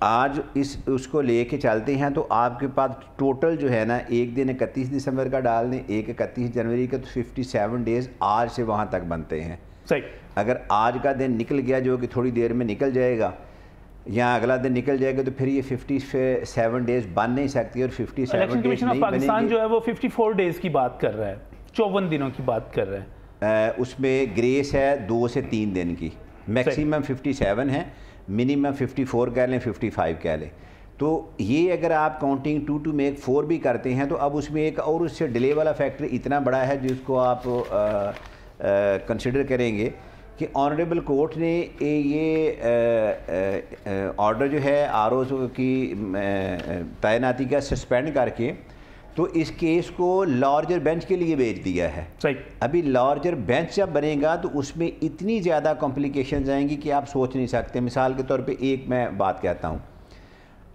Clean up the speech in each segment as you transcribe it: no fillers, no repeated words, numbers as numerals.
آج اس کو لے کے چلتے ہیں تو آپ کے پاس ٹوٹل جو ہے نا ایک دن 31 دسمبر کا ڈال دیں، ایک 31 جنوری کا، تو 57 ڈیز آج سے وہاں تک بنتے ہیں. صحیح. اگر آج کا دن نکل گیا جو کہ تھوڑی دیر میں نکل جائے گا یا اگلا دن نکل جائے گا تو پھر یہ 57 ڈیز بن نہیں سکتی، اور 57 الیکشن ڈیز کمیشن آف پاکستان جو ہے وہ 54 ڈیز کی بات کر رہا ہے، 54 دنوں کی بات کر رہا ہے. اس میں گریس ہے 2 سے 3 دن کی. میکسیمم 57 ہے، منیمم 54 کہہ لیں، 55 کہہ لیں. تو یہ اگر آپ کاؤنٹنگ 2 to make 4 بھی کرتے ہیں تو اب اس میں ایک اور اس سے ڈیلے والا فیکٹر اتنا بڑا ہے جس کو آپ کنسیڈر کریں گے کہ آنریبل کورٹ نے یہ آرڈر جو ہے آر اوز کی تعیناتی کا سسپینڈ کر کے تو اس کیس کو لارجر بینچ کے لیے بھیج دیا ہے. صحیح. ابھی لارجر بینچ جب بنے گا تو اس میں اتنی زیادہ کمپلیکیشنز آئیں گی کہ آپ سوچ نہیں سکتے. مثال کے طور پہ ایک میں بات کہتا ہوں،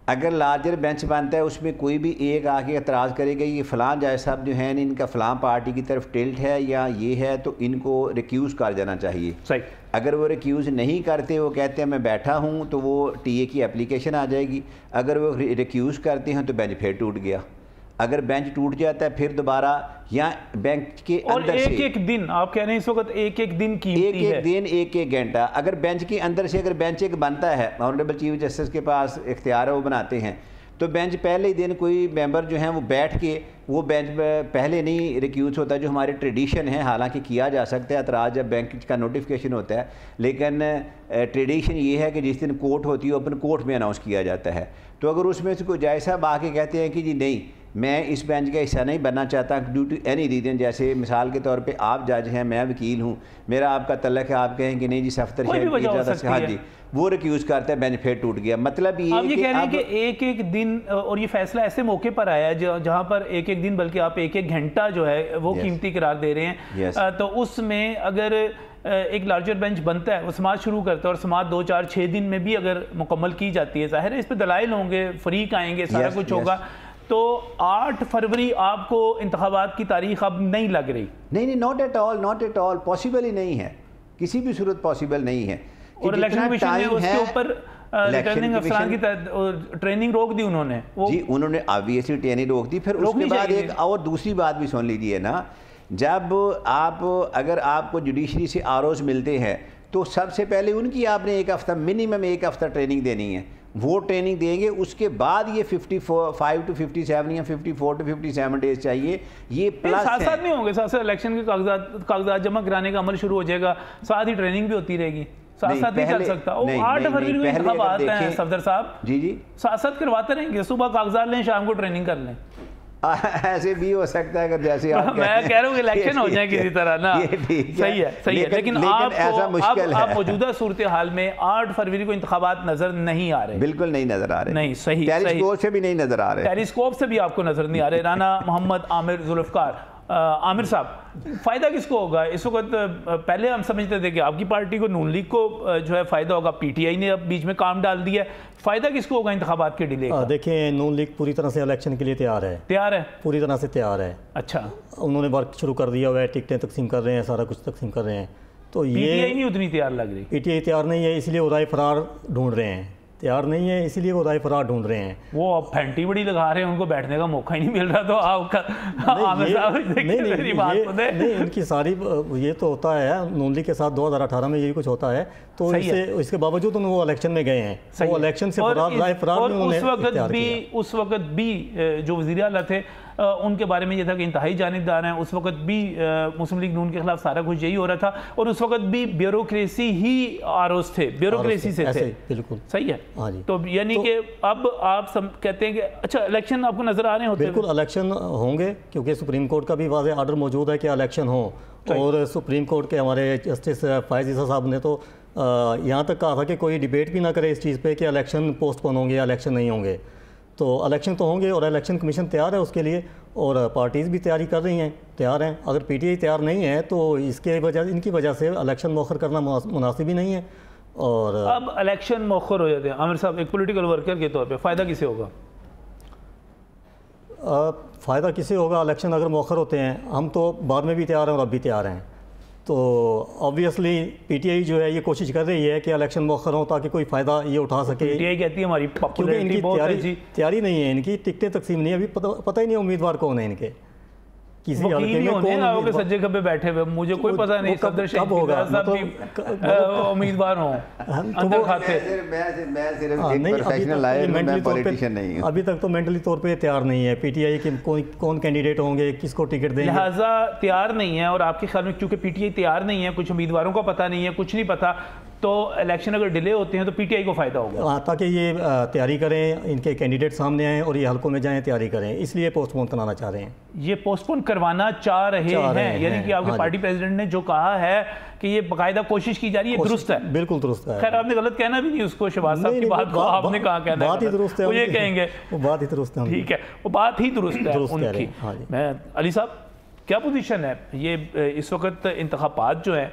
اگر لارجر بینچ بنتا ہے اس میں کوئی بھی ایک آ کے اعتراض کرے گا یہ فلاں جج صاحب جو ہیں ان کا فلاں پارٹی کی طرف ٹلٹ ہے یا یہ ہے، تو ان کو ریکیوز کر جانا چاہیے. صحیح. اگر وہ ریکیوز نہیں کرتے، وہ کہتے ہیں میں بیٹھا ہوں، تو وہ ٹی اے کی اپلیکیشن آ جائے گی. اگر وہ ریکیوز کرتے ہیں تو بینچ پھر ٹوٹ گیا. اگر بینچ ٹوٹ جاتا ہے پھر دوبارہ یا بینچ کے اندر سے ایک دن آپ کہہ رہے ہیں اس وقت ایک دن قیمتی ہے، ایک دن ایک گھنٹہ. اگر بینچ کے اندر سے اگر بینچ ایک بنتا ہے، آنریبل چیف جسٹس کے پاس اختیار ہے وہ بناتے ہیں، تو بینچ پہلے ہی دن کوئی ممبر جو ہیں وہ بیٹھ کے وہ بینچ پہلے نہیں ریکیوز ہوتا جو ہمارے ٹریڈیشن ہے. حالانکہ کیا جا سکتا ہے اعتراض جب بینچ کا نوٹیفیکیشن ہوتا ہے، لیکن ٹریڈیشن یہ ہے کہ جس دن کورٹ ہوتی ہے اوپن کورٹ میں اناؤنس کیا جاتا ہے. تو اگر اس میں سے کوئی جج صاحب آ کے کہتے ہیں کہ جی نہیں میں اس بینچ کا حصہ نہیں بننا چاہتا ڈیو ٹو اینی ریزن، جیسے مثال کے طور پہ آپ جج ہیں، میں وکیل ہوں، میرا آپ کا تعلق ہے، آپ کہیں کہ نہیں جی سفتر شہر، ہاں جی، وہ ریکیوز کرتا ہے، بینچ پھر ٹوٹ گیا. مطلب یہ آپ یہ کہہ رہے ہیں کہ ایک دن، اور یہ فیصلہ ایسے موقع پر آیا ہے جہاں پر ایک دن بلکہ آپ ایک گھنٹہ جو ہے وہ قیمتی قرار دے رہے ہیں. تو اس میں اگر ایک لارجر بینچ بنتا ہے، وہ سماعت شروع کرتا ہے اور سماعت 2 4 6 دن میں بھی اگر مکمل کی جاتی ہے، ظاہر ہے اس پہ دلائل ہوں گے، فریق آئیں گے، سارا کچھ ہوگا. تو 8 فروری آپ کو انتخابات کی تاریخ اب نہیں لگ رہی؟ نہیں، ناٹ ایٹ آل پاسبل ہی نہیں ہے، کسی بھی صورت پاسبل نہیں ہے. اور الیکشن کمیشن نے اس کے اوپر ریٹرننگ افسران کی ٹریننگ روک دی انہوں نے. جی انہوں نے آبویسلی ٹریننگ روک دی. پھر اس کے بعد ایک اور دوسری بات بھی سن لیجیے نا، جب اگر آپ کو جوڈیشری سے آروز ملتے ہیں تو سب سے پہلے ان کی آپ نے ایک ہفتہ منیمم ایک ہفتہ ٹریننگ دینی ہے. وہ ٹریننگ دیں گے، اس کے بعد یہ 55 to 57 یا 54 to 57 ڈیز چاہیے. یہ پلس ساتھ ساتھ نہیں ہوں گے، ساتھ ساتھ الیکشن کے کاغذات جمع کرانے کا عمل شروع ہو جائے گا، ساتھ ہی ٹریننگ بھی ہوتی رہے گی. ساتھ ساتھ نہیں چل سکتا. 8 فروری کو انتخابات ہیں صفدر صاحب، جی ساتھ ساتھ کرواتے رہیں گے، صبح کاغذات لیں، شام کو ٹریننگ کر لیں. ایسے بھی ہو سکتا ہے اگر جیسے آپ میں کہہ رہا ہوں کہ الیکشن ہو جائے کسی طرح نا. صحیح ہے، لیکن آپ موجودہ صورتحال میں 8 فروری کو انتخابات نظر نہیں آ رہے. بالکل نہیں نظر آ رہے. نہیں، صحیح، ٹیلیسکوپ سے بھی نہیں نظر آ رہے. ٹیلیسکوپ سے بھی آپ کو نظر نہیں آ رہے. رانا محمد عامر ذوالفقار، عامر صاحب، فائدہ کس کو ہوگا اس وقت؟ پہلے ہم سمجھتے تھے کہ آپ کی پارٹی کو، نون لیگ کو جو ہے فائدہ ہوگا، پی ٹی آئی نے اب بیچ میں کام ڈال دیا ہے. فائدہ کس کو ہوگا انتخابات کے ڈیلے کا؟ دیکھیں نون لیگ پوری طرح سے الیکشن کے لیے تیار ہے، پوری طرح سے تیار ہے. اچھا، انہوں نے ورک شروع کر دیا ہوا ہے، ٹکٹیں تقسیم کر رہے ہیں، سارا کچھ تقسیم کر رہے ہیں. تو یہ پی ٹی آئی نہیں اتنی تیار لگ رہی. پی ٹی آئی تیار نہیں ہے، اس لیے وہ رائے فرار ڈھونڈ رہے ہیں. تیار نہیں ہے اس لیے وہ رائے فرار ڈھونڈ رہے ہیں. وہ اب پھینٹی بڑی لگا رہے ہیں، ان کو بیٹھنے کا موقع ہی نہیں مل رہا. تو آپ کا نہیں، ان کی ساری یہ تو ہوتا ہے نون لیگ کے ساتھ 2018 میں یہی کچھ ہوتا ہے. تو اس کے باوجود وہ الیکشن میں گئے ہیں، وہ الیکشن سے رائے فرار میں اس وقت بھی جو وزیر اعلیٰ تھے ان کے بارے میں یہ تھا کہ انتہائی جانبدار ہیں. اس وقت بھی مسلم لیگ نون کے خلاف سارا کچھ یہی ہو رہا تھا، اور اس وقت بھی بیوروکریسی ہی آروز تھے، بیوروکریسی سے تھے. بالکل صحیح ہے. تو یعنی کہ اب آپ کہتے ہیں کہ اچھا الیکشن آپ کو نظر آ رہے ہوتے ہیں؟ بالکل الیکشن ہوں گے، کیونکہ سپریم کورٹ کا بھی واضح آرڈر موجود ہے کہ الیکشن ہوں. اور سپریم کورٹ کے ہمارے جسٹس فائز عیسیٰ صاحب نے تو یہاں تک کہا تھا کہ کوئی ڈیبیٹ بھی نہ کرے اس چیز پہ کہ الیکشن پوسٹ پون ہوں گے یا الیکشن نہیں ہوں گے. تو الیکشن تو ہوں گے، اور الیکشن کمیشن تیار ہے اس کے لیے، اور پارٹیز بھی تیاری کر رہی ہیں، تیار ہیں. اگر پی ٹی آئی تیار نہیں ہے تو ان کی وجہ سے الیکشن مؤخر کرنا مناسب ہی نہیں ہے. اور اب الیکشن مؤخر ہو جاتے ہیں، عامر صاحب ایک پولیٹیکل ورکر کے طور پہ فائدہ کسے ہوگا؟ فائدہ کسے ہوگا؟ الیکشن اگر مؤخر ہوتے ہیں، ہم تو بعد میں بھی تیار ہیں اور اب بھی تیار ہیں. تو آبویسلی پی ٹی آئی جو ہے یہ کوشش کر رہی ہے کہ الیکشن مؤخر ہوں تاکہ کوئی فائدہ یہ اٹھا سکے. پی ٹی آئی کہتی ہے ہماری پاپولیرٹی بہت ہے جی. تیاری نہیں ہے ان کی, ٹکٹیں تقسیم نہیں ہے, ابھی پتہ ہی نہیں امیدوار کون ہے ان کے. کسی حلقے میں کون سجے کھبے بیٹھے ہوئے, مجھے کوئی پتہ نہیں صدر شہید صاحب بھی امیدوار ہوں اندر کھاتے. میں صرف ایک پروفیشنل لائر ہوں, میں پولیٹیشین نہیں ہوں. ابھی تک تو مینٹلی طور پہ تیار نہیں ہے پی ٹی آئی کہ کون کینڈیڈیٹ ہوں گے, کس کو ٹکٹ دیں گے, لہٰذا تیار نہیں ہے. اور آپ کے خیال میں کیونکہ پی ٹی آئی تیار نہیں ہے, کچھ امیدواروں کا پتہ نہیں ہے, کچھ نہیں پتہ, تو الیکشن اگر ڈیلے ہوتے ہیں تو پی ٹی آئی کو فائدہ ہوگا تاکہ یہ تیاری کریں, ان کے کینڈیڈیٹ سامنے آئیں اور یہ حلقوں میں جائیں, تیاری کریں, اس لیے پوسٹ پون کرانا چاہ رہے ہیں. یہ پوسٹ پون کروانا چاہ رہے ہیں, یعنی کہ آپ کے پارٹی پریزیڈنٹ نے جو کہا ہے کہ یہ باقاعدہ کوشش کی جا رہی ہے, درست ہے, بالکل درست ہے. خیر آپ نے غلط کہنا بھی نہیں اس کو, شہباز صاحب کی بات کو آپ نے کہا کہنا ہے, بات ہی درست ہے, وہ یہ کہیں گے وہ بات ہی درست ہے, ٹھیک ہے, وہ بات ہی درست ہے ان کی. میں علی صاحب کیا پوزیشن ہے, یہ اس وقت انتخابات جو ہیں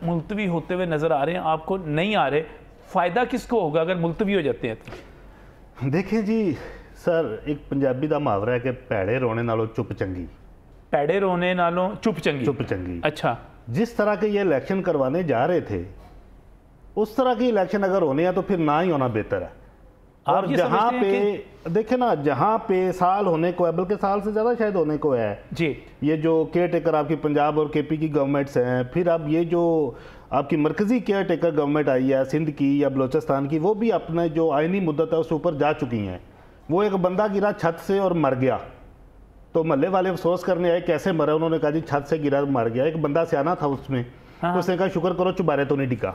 ملتوی ہوتے ہوئے نظر آ رہے ہیں, آپ کو نہیں آ رہے, فائدہ کس کو ہوگا اگر ملتوی ہو جاتے ہیں تو؟ دیکھیں جی سر, ایک پنجابی دا محاورہ ہے کہ پیڑے رونے نالوں چپ چنگی. پیڑے رونے نالوں چپ چنگی. چپ چنگی. اچھا, جس طرح کے یہ الیکشن کروانے جا رہے تھے اس طرح کی الیکشن اگر ہونے ہیں تو پھر نہ ہی ہونا بہتر ہے. اور جہاں پہ دیکھیں نا, جہاں پہ سال ہونے کو ہے, بلکہ سال سے زیادہ شاید ہونے کو ہے جی, یہ جو کیئر ٹیکر آپ کی پنجاب اور کے پی کی گورنمنٹس ہیں, پھر اب یہ جو آپ کی مرکزی کیئر ٹیکر گورنمنٹ آئی ہے سندھ کی یا بلوچستان کی, وہ بھی اپنے جو آئینی مدت ہے اس اوپر جا چکی ہیں. وہ ایک بندہ گرا چھت سے اور مر گیا, تو محلے والے افسوس کرنے آئے کیسے مرا, انہوں نے کہا جی چھت سے گرا مر گیا. ایک بندہ سیانا تھا اس میں, اس نے کہا شکر کرو چبارے تو نہیں ڈکا.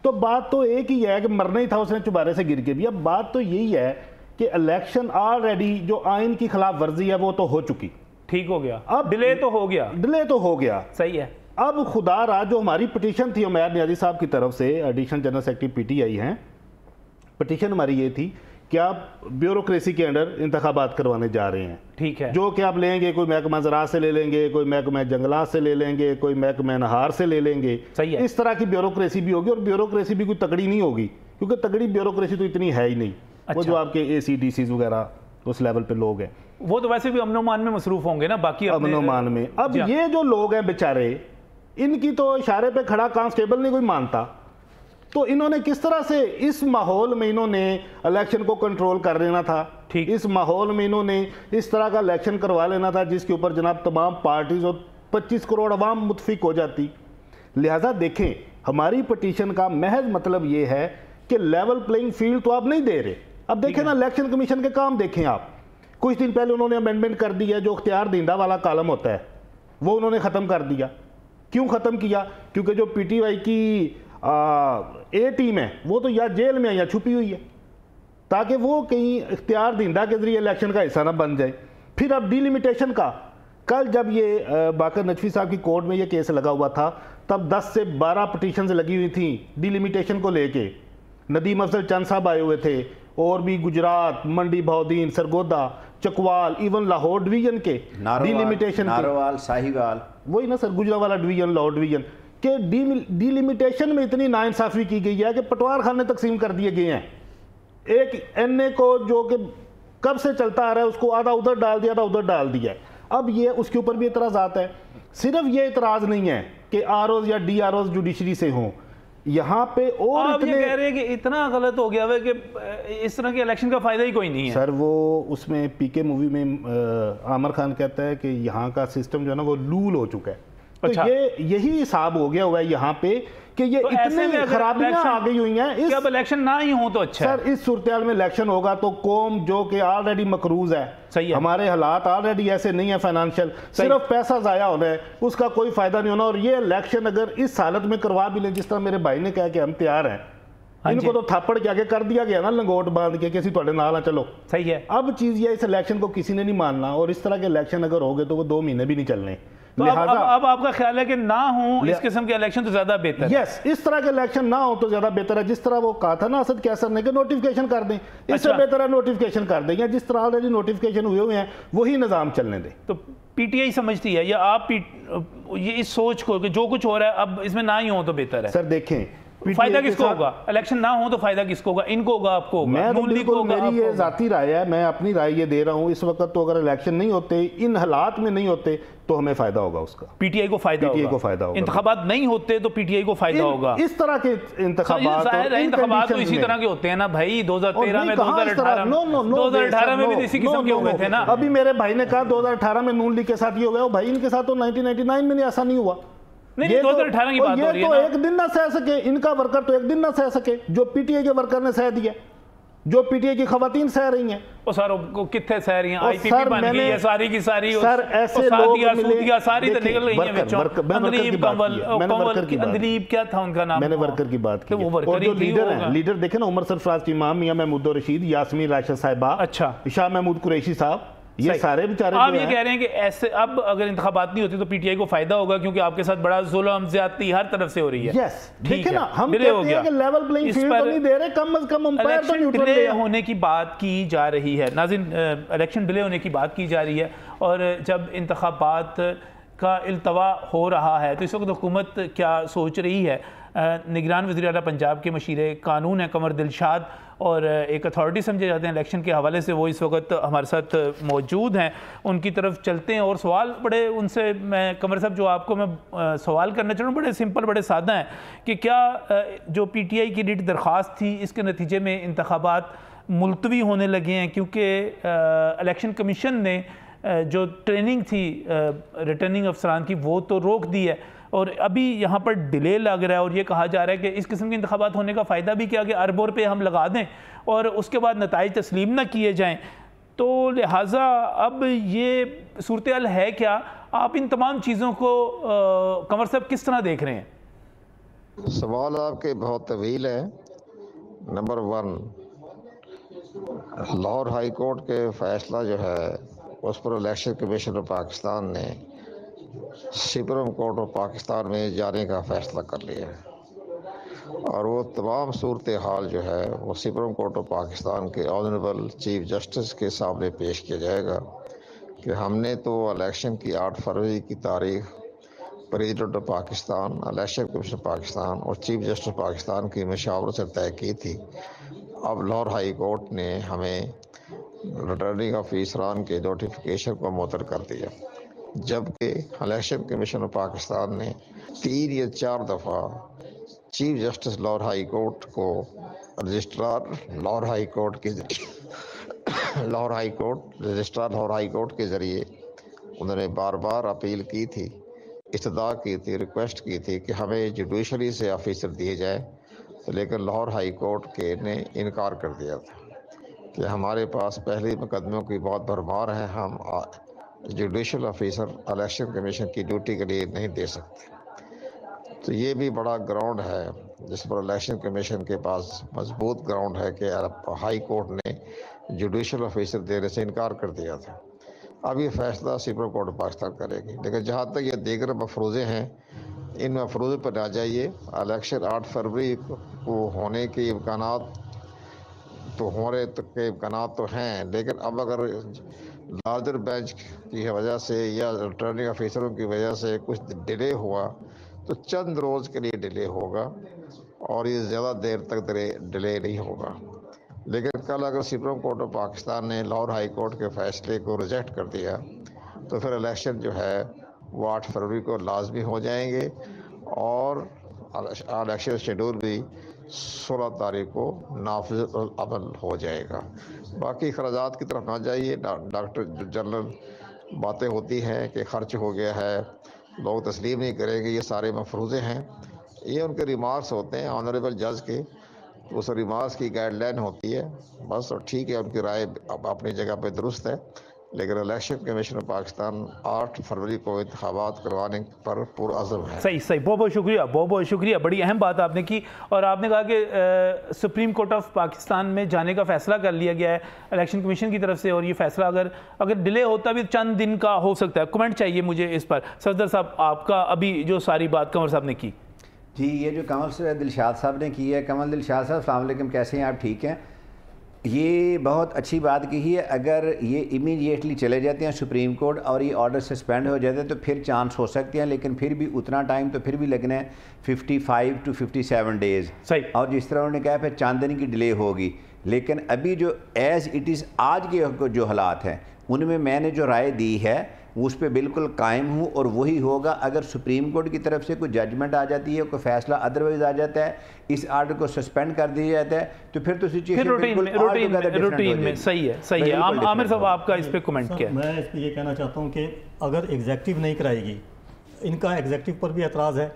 تو بات تو ایک ہی ہے کہ مرنا ہی تھا اس نے چبارے سے گر کے بھی. اب بات تو یہی ہے کہ الیکشن آلریڈی جو آئین کی خلاف ورزی ہے وہ تو ہو چکی, ٹھیک ہو گیا, اب ڈیلے تو ہو گیا, ڈیلے تو ہو گیا, صحیح ہے. اب خدا را جو ہماری پٹیشن تھی عمیر نیازی صاحب کی طرف سے, additional general secretary P T I ہیں, پٹیشن ہماری یہ تھی کہ آپ بیوروکریسی کے انڈر انتخابات کروانے جا رہے ہیں, ٹھیک ہے, جو کہ آپ لیں گے, کوئی محکمہ زراعت سے لے لیں گے, کوئی محکمہ جنگلات سے لے لیں گے, کوئی محکمہ نہار سے لے لیں گے, صحیح ہے. اس طرح کی بیوروکریسی بھی ہوگی, اور بیوروکریسی بھی کوئی تکڑی نہیں ہوگی, کیونکہ تکڑی بیوروکریسی تو اتنی ہے ہی نہیں. وہ جو آپ کے اے سی ڈی سیز وغیرہ اس لیول پہ لوگ ہیں, وہ تو ویسے بھی امن و امان میں مصروف ہوں گے نا, باقی امن و امان میں. اب یہ جو لوگ ہیں بیچارے, ان کی تو اشارے پہ کھڑا کانسٹیبل نہیں کوئی مانتا, تو انہوں نے کس طرح سے اس ماحول میں انہوں نے الیکشن کو کنٹرول کر لینا تھا, اس ماحول میں انہوں نے اس طرح کا الیکشن کروا لینا تھا جس کے اوپر جناب تمام پارٹیز اور 25 کروڑ عوام متفق ہو جاتی. لہٰذا دیکھیں, ہماری پٹیشن کا محض مطلب یہ ہے کہ لیول پلینگ فیلڈ تو آپ نہیں دے رہے. اب دیکھیں نا, الیکشن کمیشن کے کام دیکھیں آپ, کچھ دن پہلے انہوں نے امینڈمنٹ کر دی ہے, جو اختیار دہندہ والا کالم ہوتا ہے وہ انہوں نے ختم کر دیا. کیوں ختم کیا؟ کیونکہ جو پی ٹی آئی کی اے ٹیم ہے وہ تو یا جیل میں یا چھپی ہوئی ہے, تاکہ وہ کہیں اختیار دہندہ کے ذریعے الیکشن کا حصہ نہ بن جائے. پھر اب ڈی لیمیٹیشن کا, کل جب یہ باقر نجفی صاحب کی کورٹ میں یہ کیس لگا ہوا تھا, تب 10 سے 12 پٹیشنز لگی ہوئی تھیں ڈی لیمیٹیشن کو لے کے. ندیم افضل چند صاحب آئے ہوئے تھے, اور بھی گجرات, منڈی بہودین, سرگودا, چکوال, ایون لاہور ڈویژن کے ڈی لیمیٹیشن, ناروال, ساہیوال, وہی نا سر, گجرانوالا ڈویژن, لاہور ڈویژن کہ ڈی لیمیٹیشن میں اتنی ناانصافی کی گئی ہے کہ پٹوار خانے تقسیم کر دیے گئے ہیں. ایک این اے کو جو کہ کب سے چلتا آ رہا ہے اس کو آدھا ادھر ڈال دیا, آدھا ادھر ڈال دیا. اب یہ اس کے اوپر بھی اعتراضات ہیں. صرف یہ اعتراض نہیں ہے کہ آر اوز یا ڈی آر اوز جوڈیشری سے ہوں, یہاں پہ اور آپ یہ کہہ رہے ہیں کہ اتنا غلط ہو گیا ہے کہ اس طرح کے الیکشن کا فائدہ ہی کوئی نہیں ہے. سر وہ اس میں پی کے مووی میں عامر خان کہتا ہے کہ یہاں کا سسٹم جو ہے نا وہ لول ہو چکا ہے. تو یہی حساب ہو گیا ہوا ہے یہاں پہ کہ یہ اتنی خرابیاں آ گئی ہوئی ہیں. اب الیکشن نہ ہی ہوں تو اچھا ہے سر. اس صورتحال میں الیکشن ہوگا تو قوم جو کہ آلریڈی مقروض ہے, ہمارے حالات آلریڈی ایسے نہیں ہیں فائنانشل, صرف پیسہ ضائع ہونا ہے, اس کا کوئی فائدہ نہیں ہونا. اور یہ الیکشن اگر اس حالت میں کروا بھی لیں, جس طرح میرے بھائی نے کہا کہ ہم تیار ہیں, ان کو تو تھاپڑ کے آگے کر دیا گیا نا لنگوٹ باندھ کے کہ اسی تھوڑے نال چلو, صحیح ہے. اب چیز یہ اس الیکشن کو کسی نے نہیں ماننا, اور اس طرح کے الیکشن اگر ہوگے تو وہ 2 مہینے بھی نہیں چلنے. تو اب آپ کا خیال ہے کہ نہ ہوں اس قسم کے الیکشن تو زیادہ بہتر ہے. یس, اس طرح کے الیکشن نہ ہوں تو زیادہ بہتر ہے. جس طرح وہ کہا تھا نا اسد کیسر نے کہ نوٹیفیکیشن کر دیں, اس سے بہتر ہے نوٹیفیکیشن کر دیں, یا جس طرح آلریڈی نوٹیفیکیشن ہوئے ہیں وہی نظام چلنے دیں. تو پی ٹی آئی سمجھتی ہے یا آپ یہ اس سوچ کو کہ جو کچھ ہو رہا ہے اب اس میں نہ ہی ہوں تو بہتر ہے؟ سر دیکھیں, فائدہ کس کو ہوگا؟ الیکشن نہ ہو تو فائدہ کس کو ہوگا؟ ان کو ہوگا، آپ کو ہوگا، نون لیگ کو ہوگا؟ میری یہ ذاتی رائے ہے، میں اپنی رائے یہ دے رہا ہوں، اس وقت تو اگر الیکشن نہیں ہوتے، ان حالات میں نہیں ہوتے تو ہمیں فائدہ ہوگا اس کا، پی ٹی آئی کو فائدہ ہوگا، انتخابات نہیں ہوتے تو پی ٹی آئی کو فائدہ ہوگا۔ اس طرح کے انتخابات تو اسی طرح کے ہوتے ہیں نا بھائی، 2013 میں 2018 میں بھی اسی قسم کے ہوئے تھے نا۔ ابھی میرے بھائی نے کہا 2018 میں نون لیگ کے ساتھ یہ ہو گیا، بھائی ان کے ساتھ تو 1999 میں ایسا نہیں ہوا۔ نہیں 2018 کی بات ہو رہی ہے نا۔ یہ تو ایک دن نہ سہ سکے، ان کا ورکر تو ایک دن نہ سہ سکے جو پی ٹی آئی کے ورکر نے سہ دیا، جو پی ٹی آئی کی خواتین سہ رہی ہیں۔ سر کتنے سہ رہی ہیں؟ آئی پی پی بن گئی ہے ساری کی ساری، سر ایسے لوگ ملے، ساری تو نکل رہی ہیں بچوں۔ اندلیب کیا تھا ان کا نام؟ میں نے ورکر کی بات کی، اور جو لیڈر ہیں، لیڈر دیکھیں نا، عمر سرفراز کی امام، میاں محمود رشید، یاسمین راشد صاحبہ، اچھا، شاہ محمود قریشی صاحب، یہ سارے بیچارے۔ آپ یہ کہہ رہے ہیں کہ ایسے اب اگر انتخابات نہیں ہوتے تو پی ٹی آئی کو فائدہ ہوگا کیونکہ آپ کے ساتھ بڑا ظلم زیادتی ہر طرف سے ہو رہی ہے۔ یس، دیکھیں نا، ہم کہتے ہیں کہ لیول پلینگ فیلڈ تو نہیں دے رہے، کم از کم امپائر تو نیوٹرل ڈیلے ہونے کی بات کی جا رہی ہے۔ ناظرین، الیکشن ڈیلے ہونے کی بات کی جا رہی ہے، اور جب انتخابات کا التوا ہو رہا ہے تو اس وقت حکومت کیا سوچ رہی ہے؟ نگران وزیر اعلیٰ پنجاب کے مشیر قانون ہیں قمر دلشاد، اور ایک اتھارٹی سمجھے جاتے ہیں الیکشن کے حوالے سے، وہ اس وقت ہمارے ساتھ موجود ہیں، ان کی طرف چلتے ہیں اور سوال بڑے ان سے میں قمر صاحب جو آپ کو میں سوال کرنا چاہ رہا ہوں بڑے سمپل بڑے سادہ ہیں کہ کیا جو پی ٹی آئی کی ریٹ درخواست تھی اس کے نتیجے میں انتخابات ملتوی ہونے لگے ہیں؟ کیونکہ الیکشن کمیشن نے جو ٹریننگ تھی ریٹرننگ افسران کی وہ تو روک دی ہے، اور ابھی یہاں پر ڈیلے لگ رہا ہے، اور یہ کہا جا رہا ہے کہ اس قسم کے انتخابات ہونے کا فائدہ بھی کیا کہ اربوں روپے ہم لگا دیں اور اس کے بعد نتائج تسلیم نہ کیے جائیں، تو لہٰذا اب یہ صورتحال ہے کیا؟ آپ ان تمام چیزوں کو قمر صاحب کس طرح دیکھ رہے ہیں؟ سوال آپ کے بہت طویل ہے۔ نمبر 1، لاہور ہائی کورٹ کے فیصلہ جو ہے اس پر الیکشن کمیشن آف پاکستان نے سپریم کورٹ آف پاکستان میں جانے کا فیصلہ کر لیا ہے، اور وہ تمام صورتحال جو ہے وہ سپریم کورٹ آف پاکستان کے آنریبل چیف جسٹس کے سامنے پیش کیا جائے گا کہ ہم نے تو الیکشن کی 8 فروری کی تاریخ president of Pakistan, election commission Pakistan اور چیف جسٹس پاکستان کی مشاورت سے طے کی تھی۔ اب لاہور ہائی کورٹ نے ہمیں ریٹرننگ آفیسران کے نوٹیفیکیشن کو معطل کر دیا، جبکہ الیکشن کمیشن آف پاکستان نے 3 یا 4 دفعہ chief justice Lahore high court کو رجسٹرار لاہور ہائی کورٹ کے ذریعے رجسٹرار لاہور ہائی کورٹ کے ذریعے انہوں نے بار بار اپیل کی تھی، استدعا کی تھی، ریکویسٹ کی تھی کہ ہمیں جوڈیشری سے آفیسر دیے جائیں، لیکن لاہور ہائی کورٹ کے نے انکار کر دیا تھا کہ ہمارے پاس پہلے مقدموں کی بہت بھرمار ہے، ہم جوڈیشل آفیسر الیکشن کمیشن کی ڈیوٹی کے لیے نہیں دے سکتے۔ تو یہ بھی بڑا گراؤنڈ ہے جس پر الیکشن کمیشن کے پاس مضبوط گراؤنڈ ہے کہ ہائی کورٹ نے جوڈیشل آفیسر دینے سے انکار کر دیا تھا۔ اب یہ فیصلہ سپریم کورٹ آف پاکستان کرے گی، لیکن جہاں تک یہ دیگر مفروضے ہیں ان مفروضے پر نہ جائیے۔ الیکشن 8 فروری کو ہونے کے امکانات تو ہیں، لیکن اب اگر لارجر بینچ کی وجہ سے یا ریٹرننگ آفیسروں کی وجہ سے کچھ ڈیلے ہوا تو چند روز کے لیے ڈیلے ہوگا، اور یہ زیادہ دیر تک ڈیلے نہیں ہوگا۔ لیکن کل اگر سپریم کورٹ آف پاکستان نے لاہور ہائی کورٹ کے فیصلے کو ریجیکٹ کر دیا تو پھر الیکشن جو ہے وہ 8 فروری کو لازمی ہو جائیں گے، اور الیکشن شیڈول بھی 16 تاریخ کو نافذ العمل ہو جائے گا۔ باقی اخراجات کی طرف نہ جائیے۔ ڈاکٹر جنرل باتیں ہوتی ہیں کہ خرچ ہو گیا ہے، لوگ تسلیم نہیں کریں گے، یہ سارے مفروضے ہیں، یہ ان کے ریمارکس ہوتے ہیں آنریبل جج کے، اس ریمارکس کی گائیڈ لائن ہوتی ہے بس، اور ٹھیک ہے، ان کی رائے اپنی جگہ پہ درست ہے، لیکن الیکشن کمیشن آف پاکستان 8 فروری کو انتخابات کروانے پر پرعزم ہے۔ صحیح، بہت بہت شکریہ، بڑی اہم بات آپ نے کی، اور آپ نے کہا کہ سپریم کورٹ آف پاکستان میں جانے کا فیصلہ کر لیا گیا ہے الیکشن کمیشن کی طرف سے، اور یہ فیصلہ اگر ڈیلے ہوتا بھی چند دن کا ہو سکتا ہے۔ کمنٹ چاہیے مجھے اس پر۔ صفدر صاحب، آپ کا ابھی جو ساری بات قمر صاحب نے کی۔ جی، یہ جو کمل دلشاد صاحب نے کی ہے، کمل دلشاد صاحب السلام علیکم، کیسے ہیں آپ؟ ٹھیک ہیں؟ یہ بہت اچھی بات کی ہے. اگر یہ امیڈیٹلی چلے جاتے ہیں سپریم کورٹ اور یہ آرڈر سسپینڈ ہو جاتے ہیں تو پھر چانس ہو سکتے ہیں, لیکن پھر بھی اتنا ٹائم تو پھر بھی لگنا ہے 55 to 57 days. صحیح. اور جس طرح انہوں نے کہا پھر چاند دن کی ڈیلے ہوگی, لیکن ابھی جو ایز اٹ از آج کے جو حالات ہیں ان میں نے جو رائے دی ہے اس پہ بالکل قائم ہوں, اور وہی ہوگا. اگر سپریم کورٹ کی طرف سے کوئی ججمنٹ آ جاتی ہے, کوئی فیصلہ ادروائز آ جاتا ہے, اس آرڈر کو سسپینڈ کر دیا جاتا ہے, تو پھر تو سچویشن روٹین میں صحیح ہے. عامر صاحب آپ کا اس پہ کمنٹ کیا ہے؟ میں اس پہ یہ کہنا چاہتا ہوں کہ اگر ایگزیکٹو نہیں کرائے گی, ان کا ایگزیکٹو پر بھی اعتراض ہے,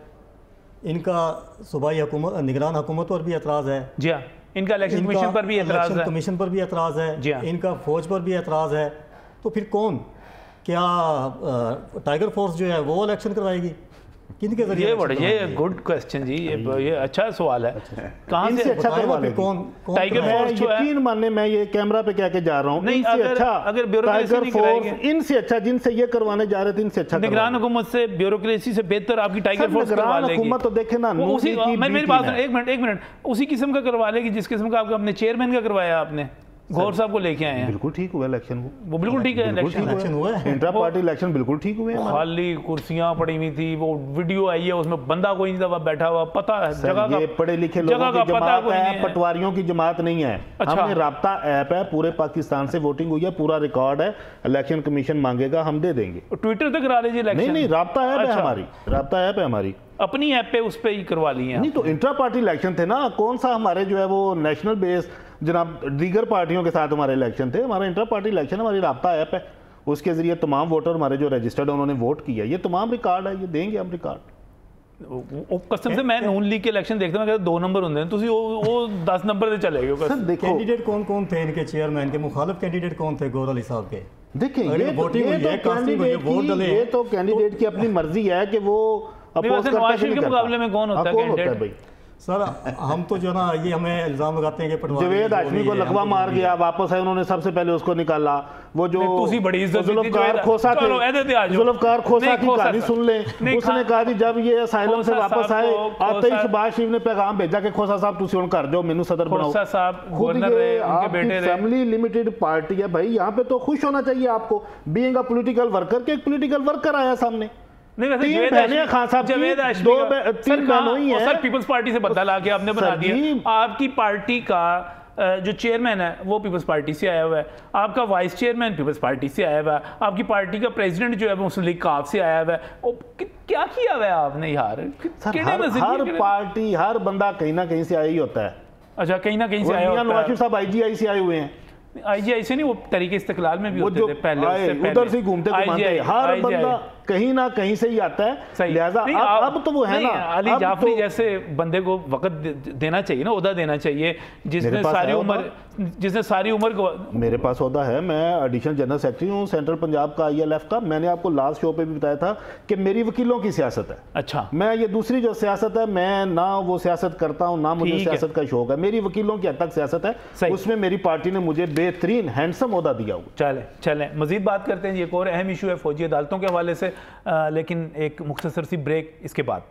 ان کا صوبائی حکومت نگران حکومت پر بھی اعتراض ہے, جی ہاں, ان کا الیکشن کمیشن پر بھی اعتراض ہے, الیکشن کمیشن پر بھی اعتراض ہے, جی ہاں, ان کا فوج پر بھی اعتراض ہے. تو پھر کون, کیا ٹائیگر فورس جو ہے وہ الیکشن کروائے گی؟ کن کے ذریعے؟ یہ گڈ کوسچن جی, یہ اچھا سوال ہے. کہاں سے اچھا کروا لیں؟ ٹائیگر فورس جو ہے, یقین ماننے میں یہ کیمرہ پہ کہہ کے جا رہا ہوں, نہیں اگر بیوروکریسی نہیں کرائے گی, ان سے اچھا جن سے یہ کروانے جا رہے تھے ان سے اچھا نگران حکومت سے بیوروکریسی سے بہتر آپ کی ٹائیگر فورس کروا لے گی. حکومت تو دیکھیں نا, میری بات ایک منٹ, اسی قسم کا کروا لے گی جس قسم کا آپ اپنے چیئرمین کا کروایا آپ نے, گور صاحب کو لے کے آئے ہیں. بالکل ٹھیک ہوا الیکشن, وہ بالکل ٹھیک ہے الیکشن ہوا ہے, انٹرا پارٹی الیکشن بالکل ٹھیک ہوئے ہیں. خالی کرسیاں پڑی ہوئی تھی, وہ ویڈیو آئی ہے اس میں بندہ کوئی نہیں تھا بیٹھا ہوا, پتہ ہے جگہ کا, یہ پڑھے لکھے لوگوں کی جماعت ہے, پٹواریوں کی جماعت نہیں ہے. ہم نے رابطہ ایپ ہے, پورے پاکستان سے ووٹنگ ہوئی ہے, پورا ریکارڈ ہے, الیکشن کمیشن مانگے گا ہم دے دیں گے. ٹویٹر تک کرا لیجیے الیکشن. نہیں رابطہ ایپ ہے ہماری, رابطہ ایپ ہے ہماری, اپنی ایپ پہ اس پہ ہی کروا لی ہیں. نہیں تو انٹرا پارٹی الیکشن تھے نا, کون سا ہمارے جو ہے وہ نیشنل بیس جناب دیگر پارٹیوں کے ساتھ ہمارے الیکشن تھے. ہمارا انٹرا پارٹی الیکشن ہماری رابطہ ایپ ہے, اس کے ذریعے تمام ووٹر ہمارے جو رجسٹرڈ انہوں نے ووٹ کیا, یہ تمام ریکارڈ ہے, یہ دیں گے ہم ریکارڈ. قسم سے میں نون لیگ کے الیکشن دیکھتا ہوں, میں کہتا 2 نمبر ہوندے ہیں, تسی وہ 10 نمبر سے چلے گئے. کینڈیڈیٹ کون کون تھے ان کے چیئرمین کے, مخالف کینڈیڈیٹ کون تھے گور علی صاحب کے؟ دیکھیں یہ تو کینڈیڈیٹ کی اپنی مرضی ہے کہ وہ نواز شریف کے مقابلے میں کون ہوتا ہے کینڈیڈیٹ؟ سر ہم تو جو نا یہ ہمیں الزام لگاتے ہیں کہ جوید ہاشمی کو لقوہ مار گیا, واپس ہے, انہوں نے سب سے پہلے اس کو نکالا. وہ جو ذوالفقار کھوسا تھے, ذوالفقار کھوسا کی کہانی سن لیں. اس نے کہا جب یہ اسائلم سے واپس آئے آتے ہی شہباز شریف نے پیغام بھیجا کہ کھوسا صاحب تسی ہن کر جو مینوں صدر بناؤ. خود یہ آپ کی فیملی لمیٹڈ پارٹی ہے بھائی, یہاں پہ تو خوش ہونا چاہیے آپ کو, بینگ اے پولیٹیکل ورکر کہ ایک پولیٹیکل ورکر آیا سامنے. سر پیپلز پارٹی سے بدلا لا کے آپ نے بنا دیا. آپ کی پارٹی کا جو چیئرمین ہے وہ پیپلز پارٹی سے آیا ہوا ہے, آپ کا وائس چیئرمین پیپلز پارٹی سے آیا ہوا ہے, آپ کی پارٹی کا پریزیڈنٹ جو ہے وہ مسلم لیگ کاف سے آیا ہوا ہے. کیا کیا ہوا ہے آپ نے یار؟ ہر پارٹی ہر بندہ کہیں نہ کہیں سے آیا ہی ہوتا ہے. اچھا کہیں نہ کہیں سے آیا ہوتا ہے. نواز شریف صاحب آئی جی آئی سے آئے ہوئے ہیں, آئی جی آئی سے نہیں, وہ تحریک استقلال میں بھی ہوتے تھے پہلے, ادھر سے گھومتے گھماتے, ہر بندہ کہیں نہ کہیں سے ہی آتا ہے. لہذا اب تو وہ ہے نا, علی جعفری جیسے بندے کو وقت دینا چاہیے نا, عہدہ دینا چاہیے, جس نے ساری عمر کو. میرے پاس عہدہ ہے, میں ایڈیشنل جنرل سیکرٹری ہوں سینٹرل پنجاب کا ILF کا. میں نے آپ کو لاسٹ شو پہ بھی بتایا تھا کہ میری وکیلوں کی سیاست ہے. اچھا, میں یہ دوسری جو سیاست ہے میں نہ وہ سیاست کرتا ہوں نہ مجھے سیاست کا شوق ہے, میری وکیلوں کی حد تک سیاست ہے, اس میں میری پارٹی نے مجھے بہترین ہینڈسم عہدہ دیا ہوا. چلیں مزید بات کرتے ہیں. یہ ایک اور اہم ایشو ہے فوجی عدالتوں کے حوالے سے, لیکن ایک مختصر سی بریک اس کے بعد.